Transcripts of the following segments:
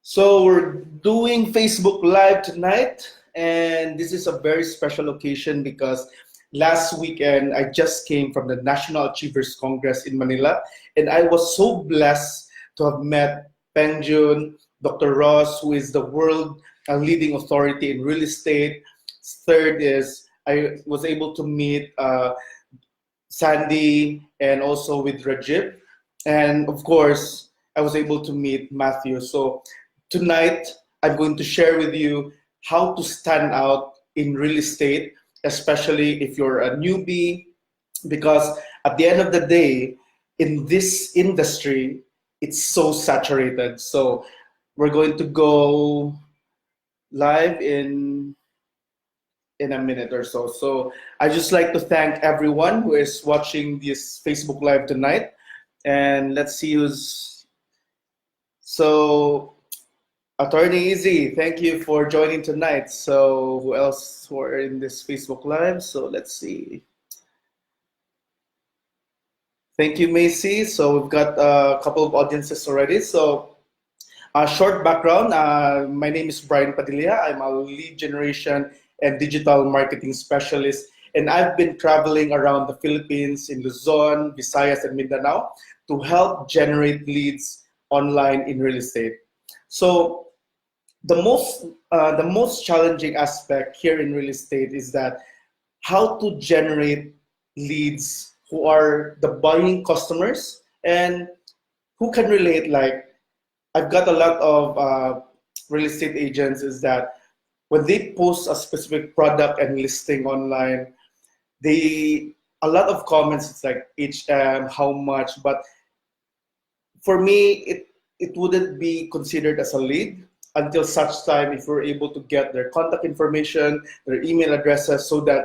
So we're doing Facebook Live tonight, and this is a very special occasion because last weekend I just came from the National Achievers Congress in Manila, and I was so blessed to have met Penjun, Dr. Ross, who is the world leading authority in real estate. Third is I was able to meet Sandy and also with Rajib, and of course I was able to meet Matthew. So tonight, I'm going to share with you how to stand out in real estate, especially if you're a newbie, because at the end of the day, in this industry, it's so saturated. So we're going to go live in a minute or so. So I just like to thank everyone who is watching this Facebook Live tonight. And let's see who's so Attorney Easy, thank you for joining tonight. So who else who are in this Facebook Live? So let's see. Thank you, Macy. So we've got a couple of audiences already. So a short background. My name is Brian Padilla. I'm a lead generation and digital marketing specialist. And I've been traveling around the Philippines in Luzon, Visayas, and Mindanao to help generate leads online in real estate. So the most challenging aspect here in real estate is that how to generate leads who are the buying customers and who can relate. Like I've got a lot of real estate agents is that when they post a specific product and listing online, they a lot of comments. It's like HM, how much, but for me, it wouldn't be considered as a lead until such time if we're able to get their contact information, their email addresses, so that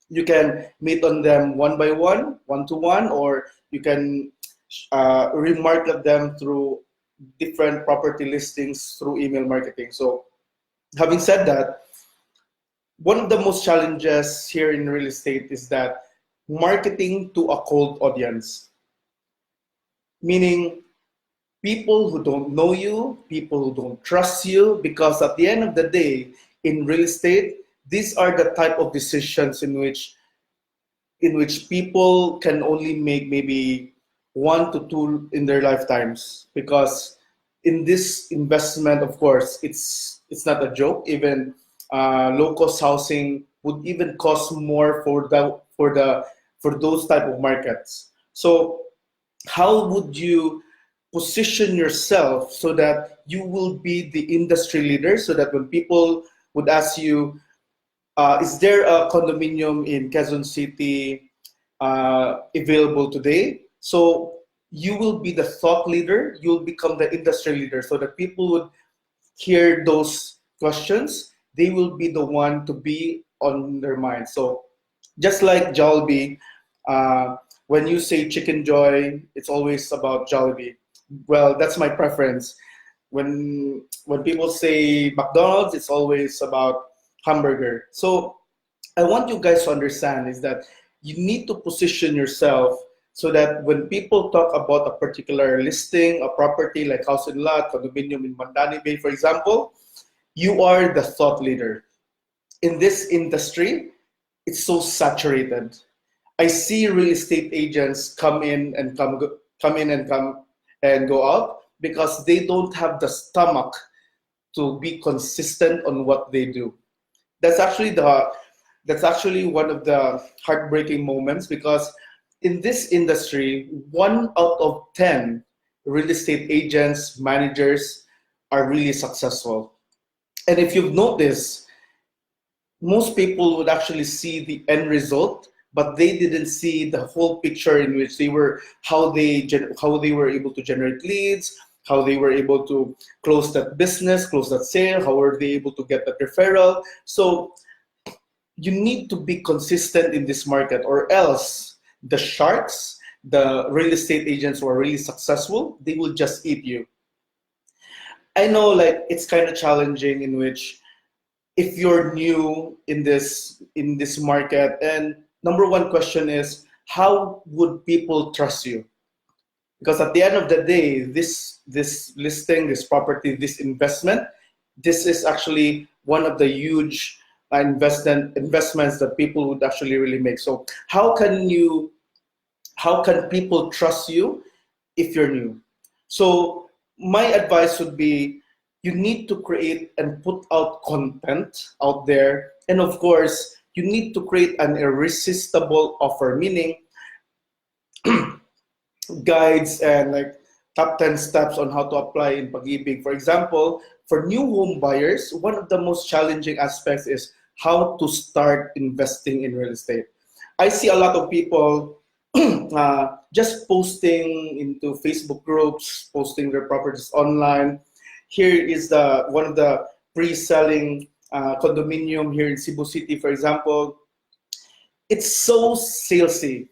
you can meet on them one by one to one, or you can remarket them through different property listings through email marketing. So, having said that, one of the most challenges here in real estate is that marketing to a cold audience, meaning people who don't know you, people who don't trust you, because at the end of the day, in real estate, these are the type of decisions in which people can only make maybe 1 to 2 in their lifetimes. Because in this investment, of course, it's not a joke. Even low cost housing would even cost more for those type of markets. So how would you position yourself so that you will be the industry leader, so that when people would ask you, is there a condominium in Quezon City available today? So you will be the thought leader, you'll become the industry leader, so that people would hear those questions, they will be the one to be on their mind. So just like Jollibee, when you say Chicken Joy, it's always about Jollibee. Well, that's my preference. When people say McDonald's, it's always about hamburger. So I want you guys to understand is that you need to position yourself so that when people talk about a particular listing, a property like house and lot, condominium in Mandani Bay, for example, you are the thought leader. In this industry, it's so saturated. I see real estate agents come in and come and go out because they don't have the stomach to be consistent on what they do. That's actually one of the heartbreaking moments, because in this industry, 1 out of 10 real estate agents, managers are really successful. And if you've noticed, most people would actually see the end result, but they didn't see the whole picture in which they were how they were able to generate leads, how they were able to close that business, close that sale, how were they able to get that referral. So you need to be consistent in this market, or else the sharks, the real estate agents who are really successful, they will just eat you. I know, like, it's kind of challenging in which if you're new in this market, and number one question is, how would people trust you? because at the end of the day, this listing, this property, this investment, this is actually one of the huge investments that people would actually really make. So how can people trust you if you're new? So my advice would be, you need to create and put out content out there, and of course you need to create an irresistible offer, meaning guides and like top 10 steps on how to apply in pag-ibig. For example, for new home buyers, one of the most challenging aspects is how to start investing in real estate. I see a lot of people just posting into Facebook groups, posting their properties online. Here is the one of the pre-selling condominium here in Cebu City, for example. It's so salesy.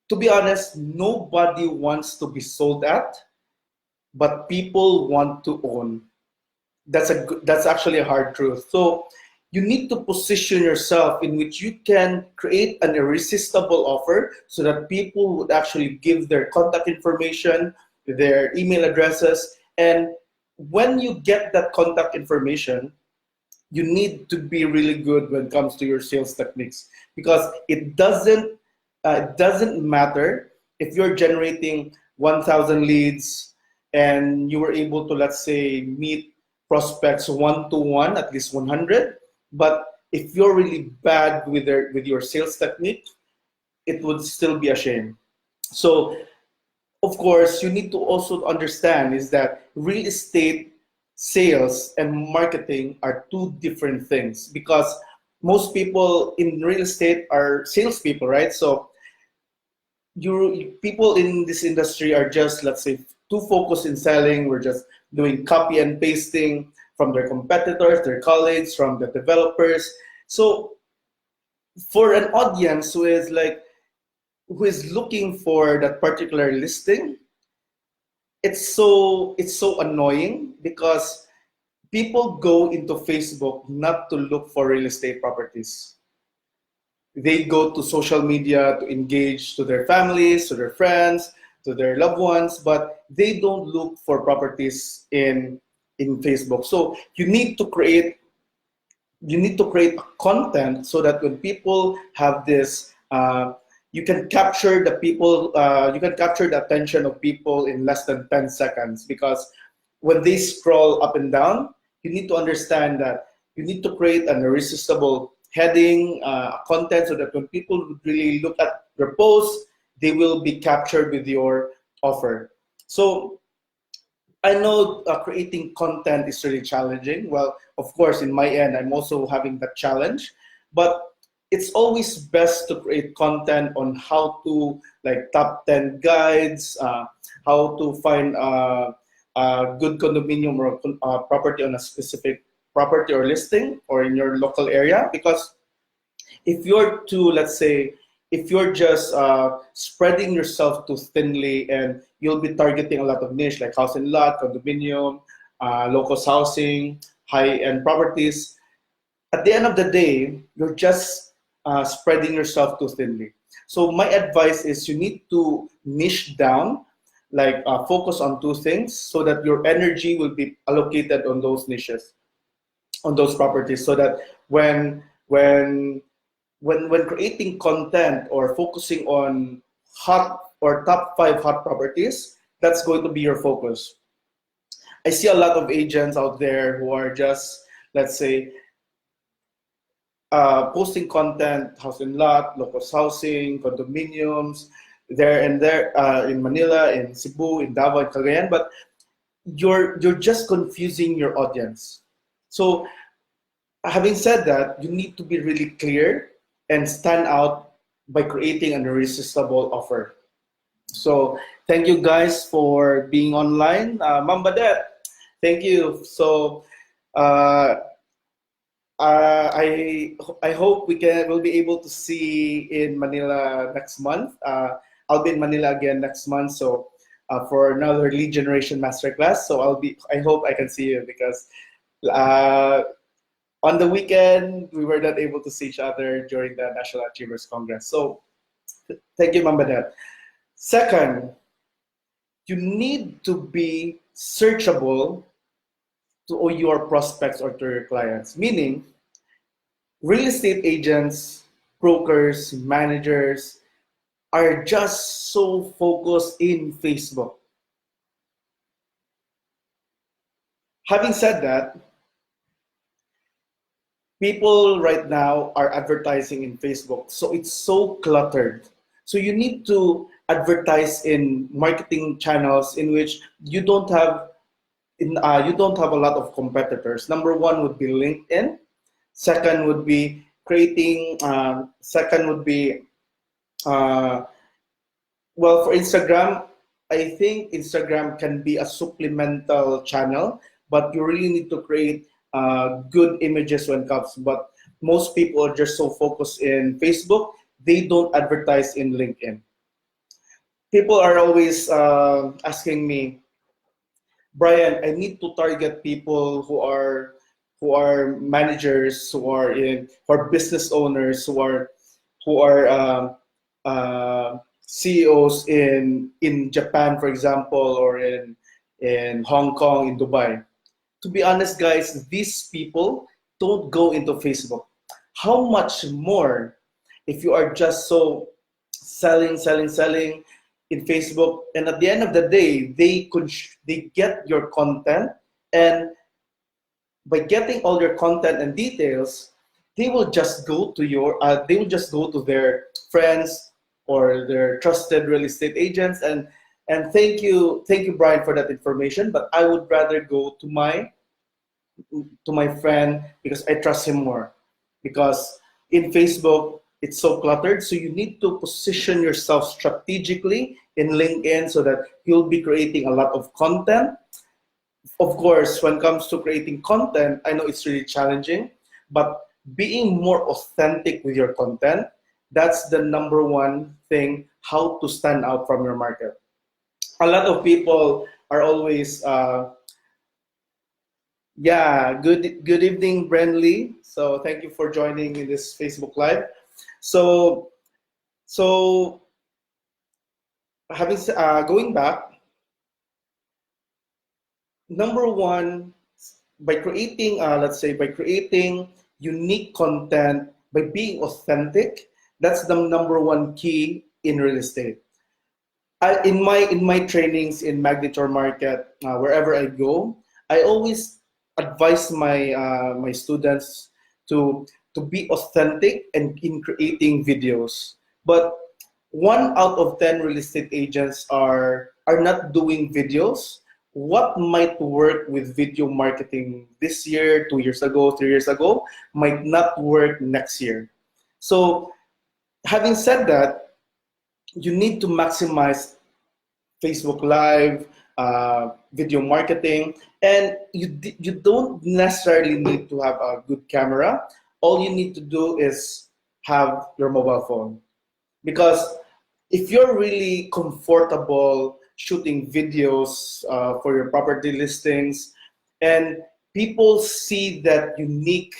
To be honest, nobody wants to be sold at, but people want to own. That's actually a hard truth. So you need to position yourself in which you can create an irresistible offer so that people would actually give their contact information, their email addresses, and when you get that contact information, you need to be really good when it comes to your sales techniques, because it doesn't matter if you're generating 1,000 leads and you were able to, let's say, meet prospects one to one, at least 100. But if you're really bad with your sales technique, it would still be a shame. So of course, you need to also understand is that real estate sales and marketing are two different things, because most people in real estate are salespeople, right? So people in this industry are just, let's say, too focused in selling. We're just doing copy and pasting from their competitors, their colleagues, from the developers. So for an audience who is looking for that particular listing, it's so annoying, because people go into Facebook not to look for real estate properties. They go to social media to engage to their families, to their friends, to their loved ones, but they don't look for properties in Facebook. So you need to create content so that when people have this, you can capture the attention of people in less than 10 seconds, because when they scroll up and down, you need to understand that you need to create an irresistible heading, content, so that when people really look at your post, they will be captured with your offer. So I know creating content is really challenging. Well, of course, in my end, I'm also having that challenge, but it's always best to create content on how to, like, top 10 guides, how to find a good condominium or property on a specific property or listing or in your local area. Because if you're to, let's say, if you're just spreading yourself too thinly, and you'll be targeting a lot of niche like house and lot, condominium, low-cost housing, high-end properties, at the end of the day, you're just spreading yourself too thinly. So my advice is you need to niche down, like focus on two things, so that your energy will be allocated on those niches, on those properties, so that when creating content or focusing on hot or top 5 hot properties, that's going to be your focus. I see a lot of agents out there who are just, let's say, posting content, house and lot, low-cost housing, condominiums, there and there, in Manila, in Cebu, in Davao, in Cagayan, but you're just confusing your audience. So having said that, you need to be really clear and stand out by creating an irresistible offer. So thank you guys for being online. Ma'am Badet, thank you. So uh, I hope we'll be able to see in Manila next month. I'll be in Manila again next month, so for another lead generation masterclass. So I hope I can see you, because uh, on the weekend we were not able to see each other during the National Achievers Congress. So thank you, Ma'am Badet. Second, you need to be searchable to your prospects or to your clients. Meaning, real estate agents, brokers, managers are just so focused in Facebook. Having said that, people right now are advertising in Facebook, so it's so cluttered. So you need to advertise in marketing channels in which you don't have a lot of competitors. Number one would be LinkedIn. Second would be creating. Second would be uh, well, for Instagram, I think Instagram can be a supplemental channel, but you really need to create good images when it comes. But most people are just so focused in Facebook, they don't advertise in LinkedIn. People are always asking me, Brian, I need to target people who are managers, who are business owners, who are CEOs in Japan, for example, or in Hong Kong, in Dubai. To be honest, guys, these people don't go into Facebook. How much more if you are just so selling in Facebook, and at the end of the day, they get your content, and by getting all your content and details, they will just go to their friends or their trusted real estate agents, and thank you, Brian, for that information. But I would rather go to my friend because I trust him more. Because in Facebook, it's so cluttered. So you need to position yourself strategically in LinkedIn so that you'll be creating a lot of content. Of course, when it comes to creating content, I know it's really challenging, but being more authentic with your content, that's the number one thing, how to stand out from your market. A lot of people are always yeah, good evening, Brenly. So thank you for joining in this Facebook Live. So so going back, number one, by creating let's say by creating unique content, by being authentic, that's the number one key in real estate. In my trainings in Magnitor Market, wherever I go, I always advise my students to to be authentic and in creating videos. But 1 out of 10 real estate agents are not doing videos. What might work with video marketing this year, 2 years ago, 3 years ago, might not work next year. So having said that, you need to maximize Facebook Live, video marketing, and you don't necessarily need to have a good camera. All you need to do is have your mobile phone. Because if you're really comfortable shooting videos for your property listings, and people see that unique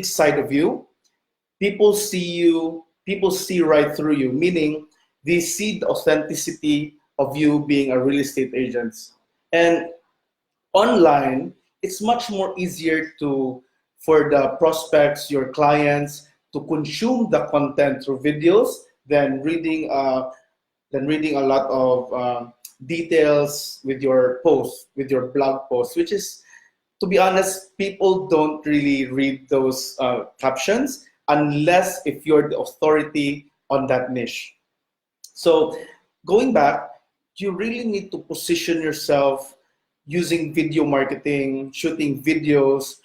side of you, people see right through you, meaning they see the authenticity of you being a real estate agent. And online, it's much more easier for the prospects, your clients, to consume the content through videos than reading a lot of details with your blog post, which is, to be honest, people don't really read those captions unless if you're the authority on that niche. So going back, you really need to position yourself using video marketing, shooting videos,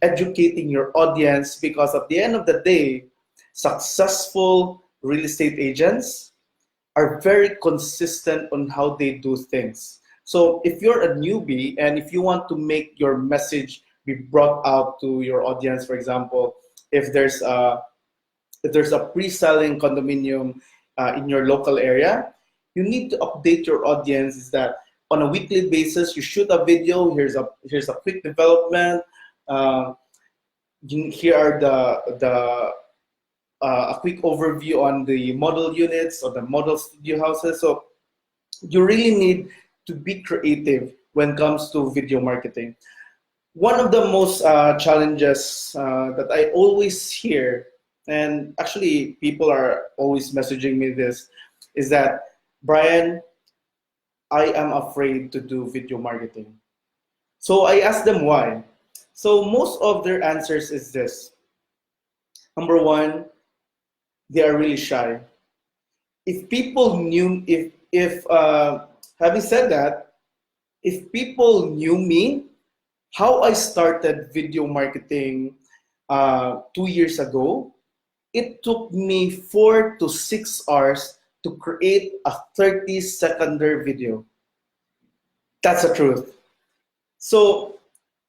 educating your audience, because at the end of the day, successful real estate agents are very consistent on how they do things. So if you're a newbie and if you want to make your message be brought out to your audience, for example, if there's a pre-selling condominium in your local area, you need to update your audience is that on a weekly basis, you shoot a video. Here's a quick development. Uh, Here are the a quick overview on the model units or the model studio houses. So you really need to be creative when it comes to video marketing. One of the most challenges that I always hear, and actually people are always messaging me this, is that, Brian, I am afraid to do video marketing. So I asked them why. So most of their answers is this. Number one, they are really shy. If people knew, if having said that, if people knew me, how I started video marketing 2 years ago, it took me 4 to 6 hours to create a 30-second video. That's the truth. So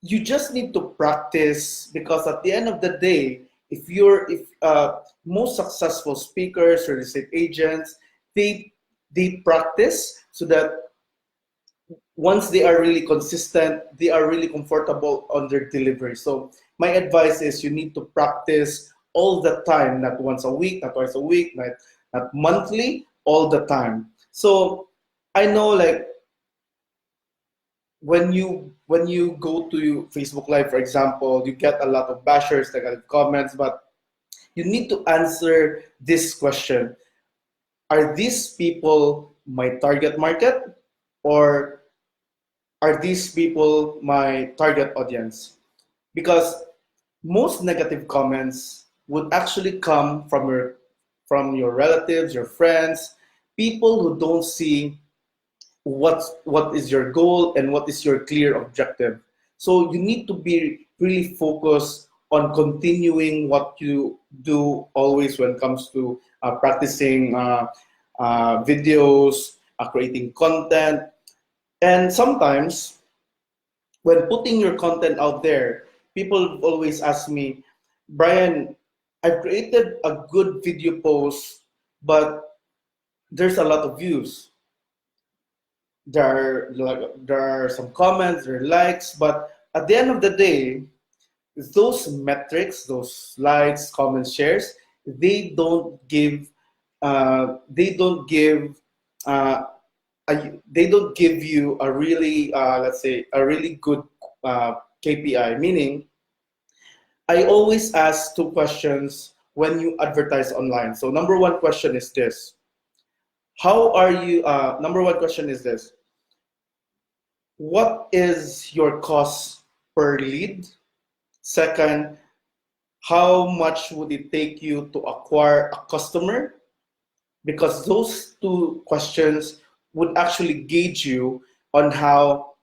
you just need to practice, because at the end of the day, if most successful speakers, real estate agents, they practice so that once they are really consistent, they are really comfortable on their delivery. So my advice is you need to practice all the time, not once a week, not twice a week, not monthly, all the time. So I know, like, when you go to Facebook Live, for example, you get a lot of bashers, negative comments, but you need to answer this question: are these people my target market, or are these people my target audience? Because most negative comments would actually come from your relatives, your friends, people who don't see what is your goal and what is your clear objective. So you need to be really focused on continuing what you do always when it comes to practicing videos, creating content. And sometimes when putting your content out there, people always ask me, Brian, I've created a good video post, but there's a lot of views. There are some comments, there are likes, but at the end of the day, those metrics, those likes, comments, shares, they don't give they don't give uh, they don't give you a really, let's say, a really good KPI. Meaning, I always ask two questions when you advertise online. So number one question is this: how are you? Number one question is this: what is your cost per lead? Second, how much would it take you to acquire a customer? Because those two questions would actually gauge you on how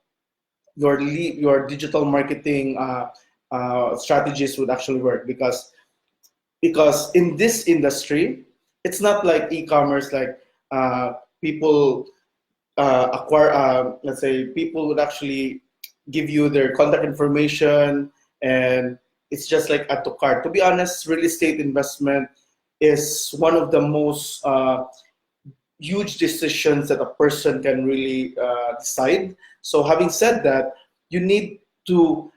your digital marketing strategies would actually work. Because in this industry, it's not like e-commerce, like people acquire, let's say, people would actually give you their contact information, and it's just like add to cart. To be honest, real estate investment is one of the most huge decisions that a person can really decide. So having said that, you need to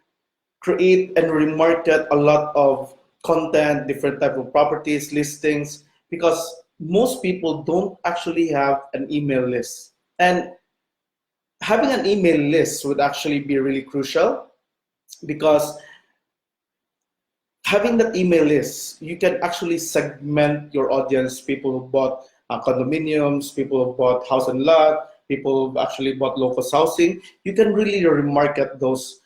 create and remarket a lot of content, different type of properties, listings, because most people don't actually have an email list. And having an email list would actually be really crucial, because having that email list, you can actually segment your audience: people who bought condominiums, people who bought house and lot, people who actually bought low-cost housing. You can really remarket those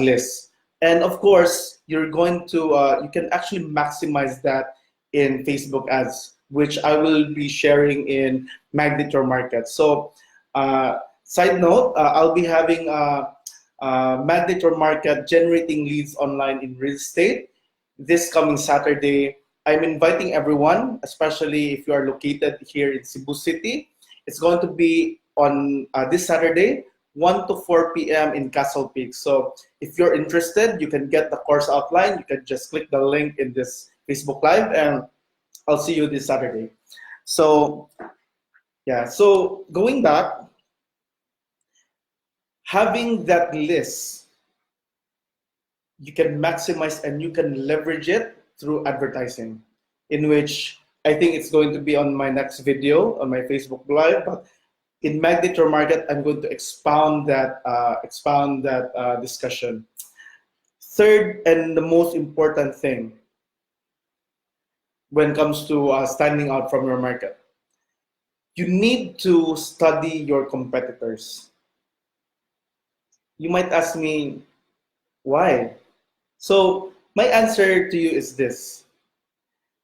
lists. And of course, you can actually maximize that in Facebook ads, which I will be sharing in Magnet Your Market. So, side note, I'll be having Magnet Your Market, generating leads online in real estate, this coming Saturday. I'm inviting everyone, especially if you are located here in Cebu City. It's going to be on this Saturday, 1 to 4 p.m. in Castle Peak. So if you're interested, you can get the course outline. You can just click the link in this Facebook Live, and I'll see you this Saturday. So yeah, so going back, having that list, you can maximize and you can leverage it through advertising, in which I think it's going to be on my next video on my Facebook Live. But in Magnate Your Market, I'm going to expound that discussion. Third, and the most important thing when it comes to standing out from your market, you need to study your competitors. You might ask me, why? So, my answer to you is this: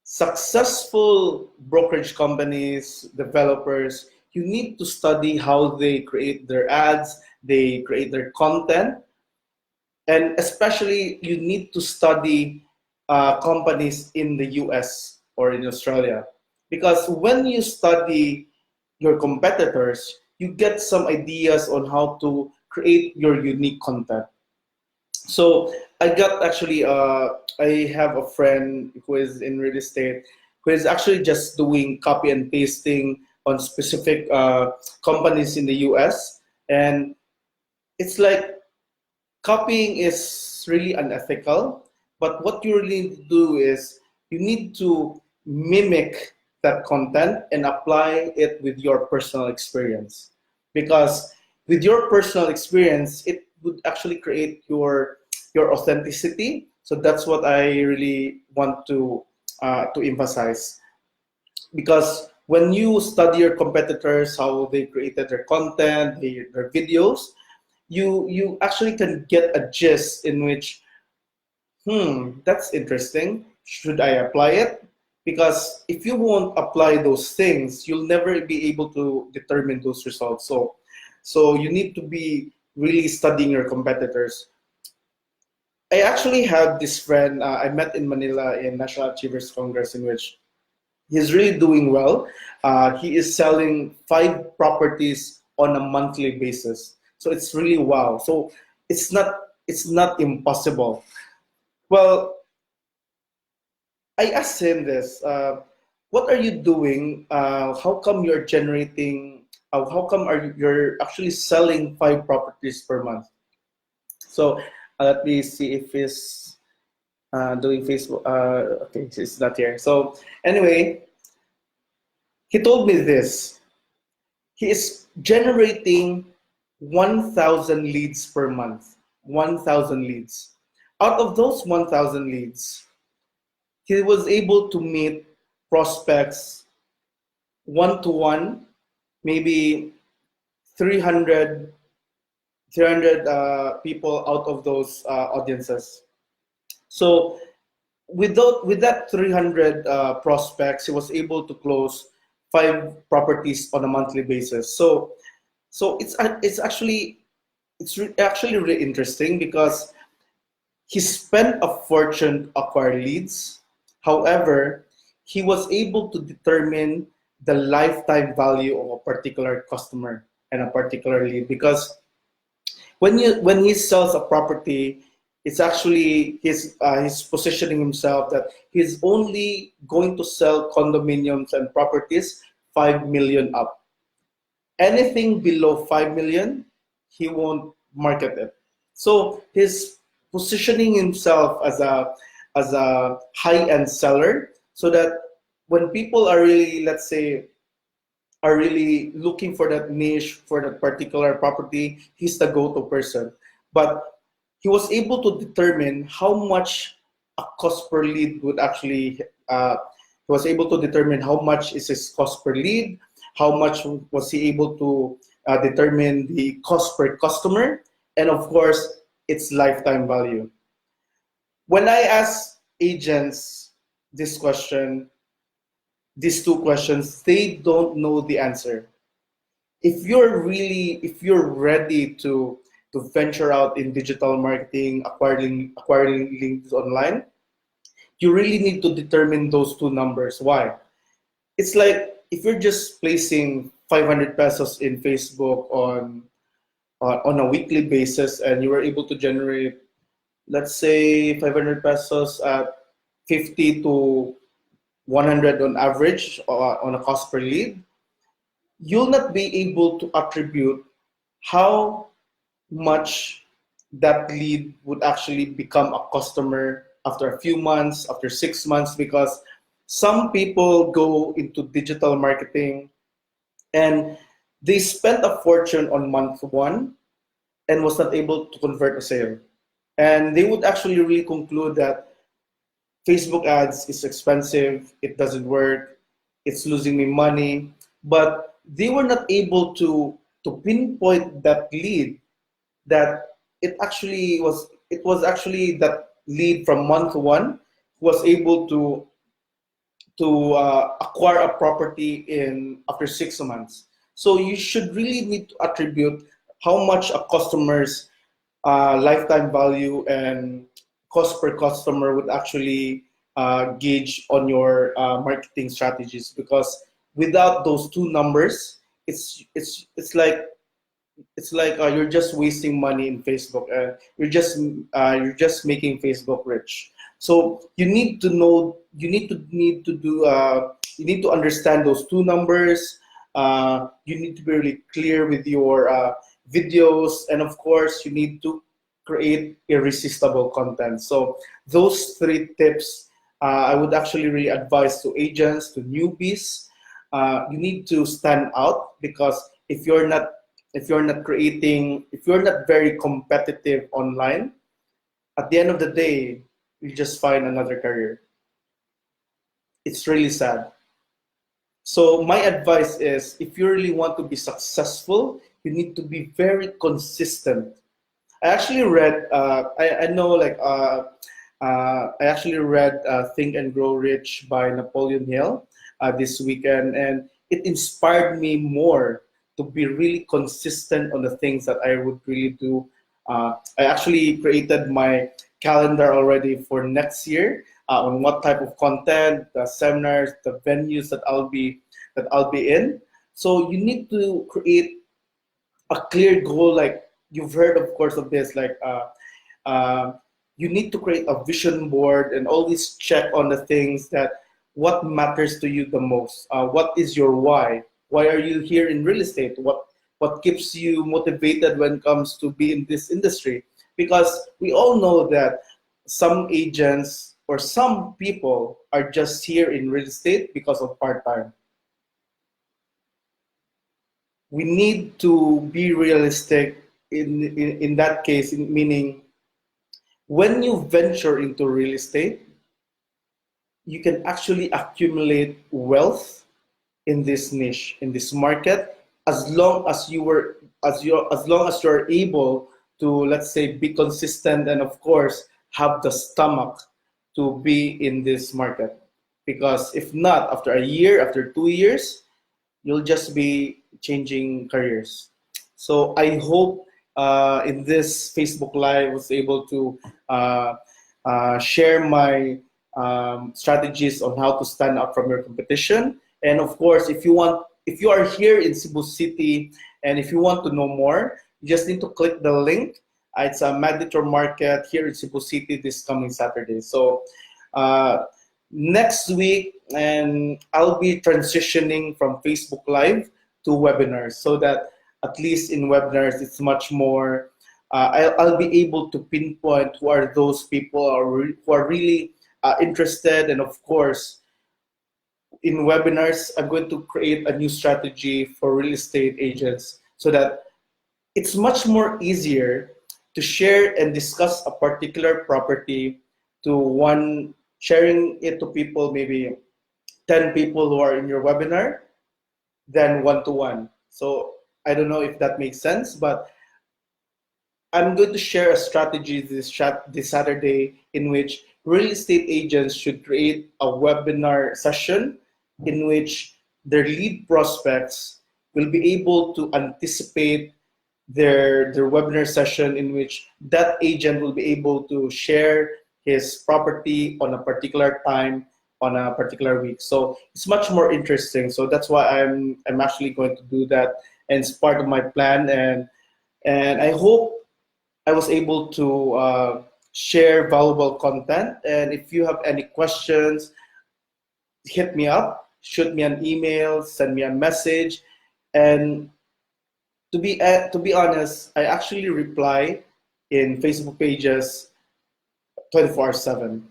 successful brokerage companies, developers, you need to study how they create their ads, they create their content, and especially you need to study companies in the US or in Australia. Because when you study your competitors, you get some ideas on how to create your unique content. So I have a friend who is in real estate who is actually just doing copy and pasting on specific companies in the US. And it's like copying is really unethical, but what you really need to do is you need to mimic that content and apply it with your personal experience. Because with your personal experience, it would actually create your authenticity. So that's what I really want to emphasize. Because when you study your competitors, how they created their content, their videos, you actually can get a gist in which, that's interesting. Should I apply it? Because if you won't apply those things, you'll never be able to determine those results. So you need to be really studying your competitors. I actually had this friend I met in Manila in National Achievers Congress, in which he's really doing well. He is selling 5 properties on a monthly basis. So it's really wow. So it's not impossible. Well, I asked him this: what are you doing? How come you're generating? How come you're actually selling 5 properties per month? So let me see if he's doing Facebook. Okay, he's not here. So anyway, he told me this: he is generating 1,000 leads per month. 1,000 leads. Out of those 1,000 leads, he was able to meet prospects one to one, maybe 300, 300 people out of those audiences. So with that 300 prospects, he was able to close 5 properties on a monthly basis. So it's actually really interesting because he spent a fortune to acquire leads. However, he was able to determine the lifetime value of a particular customer and a particular lead, because when he sells a property, it's actually he's positioning himself that he's only going to sell condominiums and properties 5 million up. Anything below 5 million, he won't market it. So he's positioning himself as a high-end seller, so that when people are really, let's say, are really looking for that niche for that particular property, he's the go-to person. But he was able to determine how much a cost per lead would actually. He was able to determine how much is his cost per lead, how much was he able to determine the cost per customer, and of course, its lifetime value. When I ask agents this question, these 2 questions, they don't know the answer. If you're ready to venture out in digital marketing, acquiring leads online, you really need to determine those 2 numbers. Why? It's like if you're just placing 500 pesos in Facebook on a weekly basis, and you were able to generate, let's say, 500 pesos at 50 to 100 on average on a cost per lead, you'll not be able to attribute how much that lead would actually become a customer after a few months, after 6 months, because some people go into digital marketing and They spent a fortune on month one and was not able to convert a sale. And they would actually really conclude that Facebook ads is expensive, it doesn't work, it's losing me money. But they were not able to pinpoint that lead, that it was actually that lead from month one who was able to acquire a property in after 6 months. So you should really need to attribute how much a customer's lifetime value and cost per customer would actually gauge on your marketing strategies, because without those two numbers, it's like you're just wasting money in Facebook, and you're just making Facebook rich. So you need to know, need to do you need to understand those two numbers. You need to be really clear with your videos, and of course you need to create irresistible content. So those three tips I would actually really advise to agents, to newbies. You need to stand out, because if you're not very competitive online, at the end of the day, you just find another career. It's really sad. So my advice is, if you really want to be successful, you need to be very consistent. I actually read, I know like, I actually read Think and Grow Rich by Napoleon Hill this weekend, and it inspired me more to be really consistent on the things that I would really do. I actually created my calendar already for next year, on what type of content, the seminars, the venues that I'll be in. So you need to create a clear goal. Like, you've heard, of course, of this, like, uh, you need to create a vision board and always check on the things that what matters to you the most. What is your why are you here in real estate? What keeps you motivated when it comes to be in this industry? Because we all know that some agents or some people are just here in real estate because of part-time. We need to be realistic in that case, meaning when you venture into real estate, you can actually accumulate wealth in this niche, in this market, as long as as long as you're able to, let's say, be consistent, and of course have the stomach to be in this market. Because if not, after a year, after 2 years, you'll just be changing careers. So I hope in this Facebook Live was able to uh, share my strategies on how to stand out from your competition. And of course, if you are here in Cebu City, and if you want to know more, you just need to click the link. It's a Magnetor Market here in Cebu City this coming Saturday. So uh, next week, and I'll be transitioning from Facebook Live to webinars, so that at least in webinars it's much more. I'll be able to pinpoint who are those people who are really interested, and of course, in webinars, I'm going to create a new strategy for real estate agents, so that it's much more easier to share and discuss a particular property to one, sharing it to people, maybe 10 people who are in your webinar, than one to one. So I don't know if that makes sense, but I'm going to share a strategy this Saturday, in which real estate agents should create a webinar session in which their lead prospects will be able to anticipate their webinar session, in which that agent will be able to share his property on a particular time, on a particular week. So it's much more interesting. So that's why I'm actually going to do that, and it's part of my plan. And I hope I was able to share valuable content. And if you have any questions, hit me up, shoot me an email, send me a message. And to be honest, I actually reply in Facebook pages 24/7.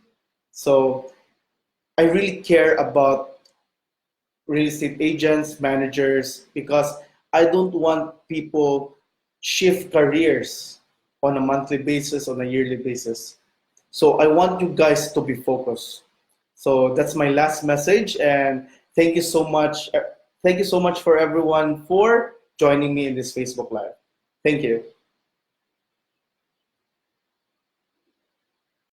So I really care about real estate agents, managers, because I don't want people shift careers on a monthly basis, on a yearly basis. So I want you guys to be focused. So that's my last message, and thank you so much. Thank you so much for everyone for joining me in this Facebook Live. Thank you.